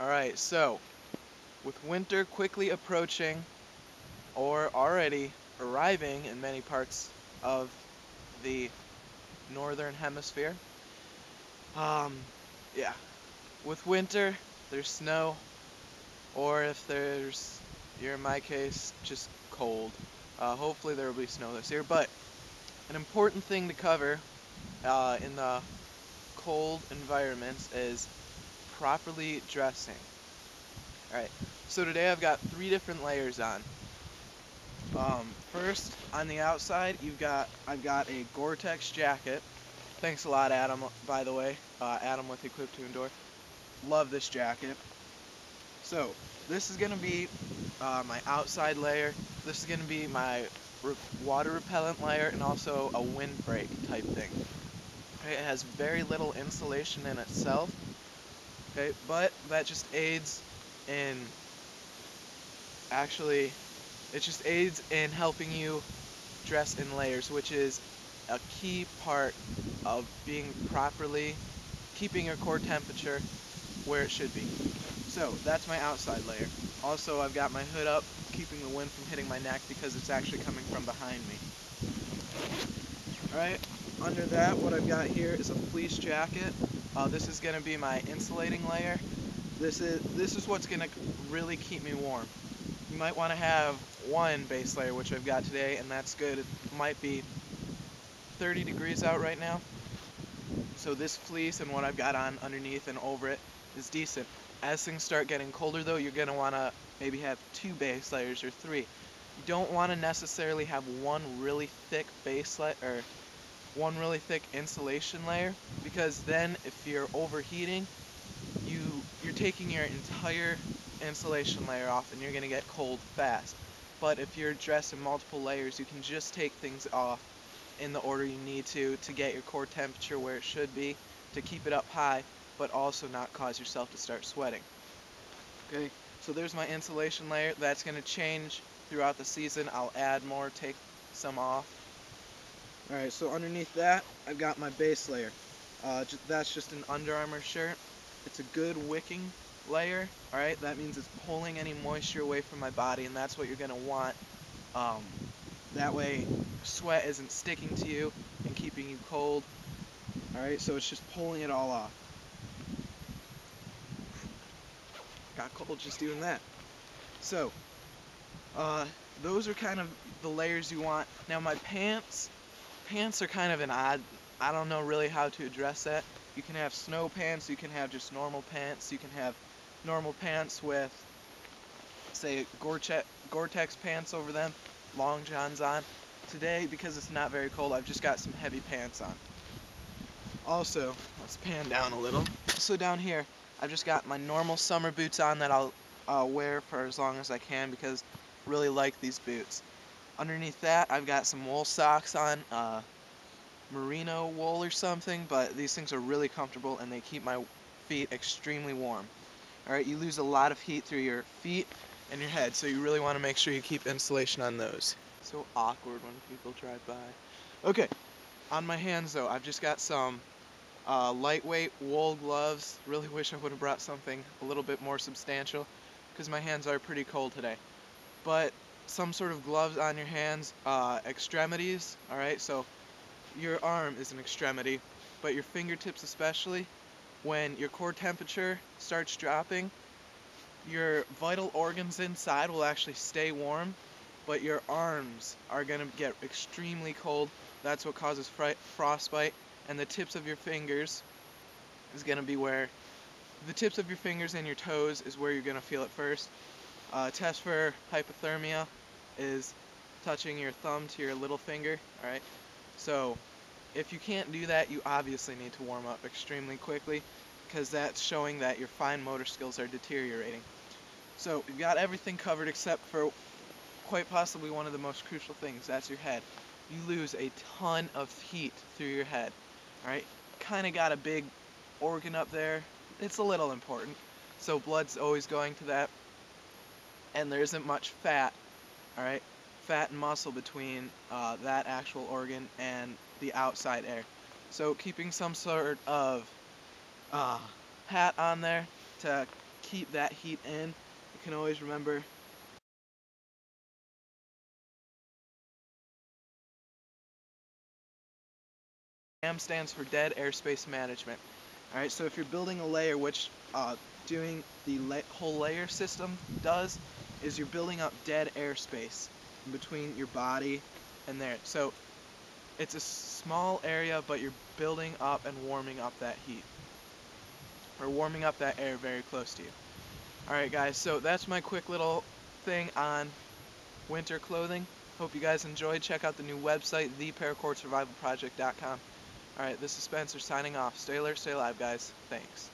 Alright, so with winter quickly approaching or already arriving in many parts of the northern hemisphere, um, yeah, with winter there's snow, or if you're in my case, just cold. Hopefully there will be snow this year, but an important thing to cover in the cold environments is properly dressing. Alright, so today I've got 3 different layers on. First, on the outside, I've got a Gore-Tex jacket. Thanks a lot, Adam, by the way. Adam with Equip to Endure. Love this jacket. So, this is going to be my outside layer. This is going to be my water repellent layer and also a windbreak type thing. Okay, it has very little insulation in itself. Okay, but that just aids in actually it just aids in helping you dress in layers, which is a key part of being properly keeping your core temperature where it should be. So that's my outside layer. Also, I've got my hood up, keeping the wind from hitting my neck because it's actually coming from behind me. Alright, under that, what I've got here is a fleece jacket. This is going to be my insulating layer. This is what's going to really keep me warm. You might want to have one base layer, which I've got today, and that's good. It might be 30 degrees out right now. So this fleece and what I've got on underneath and over it is decent. As things start getting colder though, you're going to want to maybe have 2 base layers or 3. You don't want to necessarily have one really thick base layer or one really thick insulation layer, because then if you're overheating, you're taking your entire insulation layer off and you're going to get cold fast. But if you're dressed in multiple layers, you can just take things off in the order you need to get your core temperature where it should be, to keep it up high, but also not cause yourself to start sweating. Okay, so there's my insulation layer. That's going to change throughout the season. I'll add more, take some off. Alright, so underneath that, I've got my base layer. That's just an Under Armour shirt. It's a good wicking layer. Alright, that means it's pulling any moisture away from my body, and that's what you're going to want. That way sweat isn't sticking to you and keeping you cold. Alright, so it's just pulling it all off. Got cold just doing that. So, those are kind of the layers you want. Now my pants are kind of an odd, I don't know really how to address that. You can have snow pants, you can have just normal pants, you can have normal pants with, say, Gore-Tex pants over them, long johns on. Today, because it's not very cold, I've just got some heavy pants on. Also, let's pan down a little. So down here, I've just got my normal summer boots on that I'll wear for as long as I can because I really like these boots. Underneath that, I've got some wool socks on, merino wool or something, but these things are really comfortable and they keep my feet extremely warm. Alright, you lose a lot of heat through your feet and your head, so you really want to make sure you keep insulation on those. So awkward when people drive by. Okay, on my hands though, I've just got some lightweight wool gloves. Really wish I would have brought something a little bit more substantial because my hands are pretty cold today. But some sort of gloves on your hands, extremities, alright, so your arm is an extremity, but your fingertips especially, when your core temperature starts dropping, your vital organs inside will actually stay warm, but your arms are going to get extremely cold. That's what causes frostbite, and the tips of your fingers is going to be where, the tips of your fingers and your toes is where you're going to feel it first. Test for hypothermia is touching your thumb to your little finger, alright? So, if you can't do that, you obviously need to warm up extremely quickly because that's showing that your fine motor skills are deteriorating. So, you've got everything covered except for quite possibly one of the most crucial things, that's your head. You lose a ton of heat through your head, alright? Kind of got a big organ up there. It's a little important. So blood's always going to that. And there isn't much fat, alright? Fat and muscle between that actual organ and the outside air. So keeping some sort of hat on there to keep that heat in, you can always remember DAM stands for Dead Airspace Management. Alright, so if you're building a layer, which doing the whole layer system does, is you're building up dead airspace in between your body and there. So it's a small area, but you're building up and warming up that heat, or warming up that air very close to you. Alright guys, so that's my quick little thing on winter clothing. Hope you guys enjoyed. Check out the new website, theparacord survival project.com. Alright, this is Spencer signing off. Stay alert, stay alive, guys. Thanks.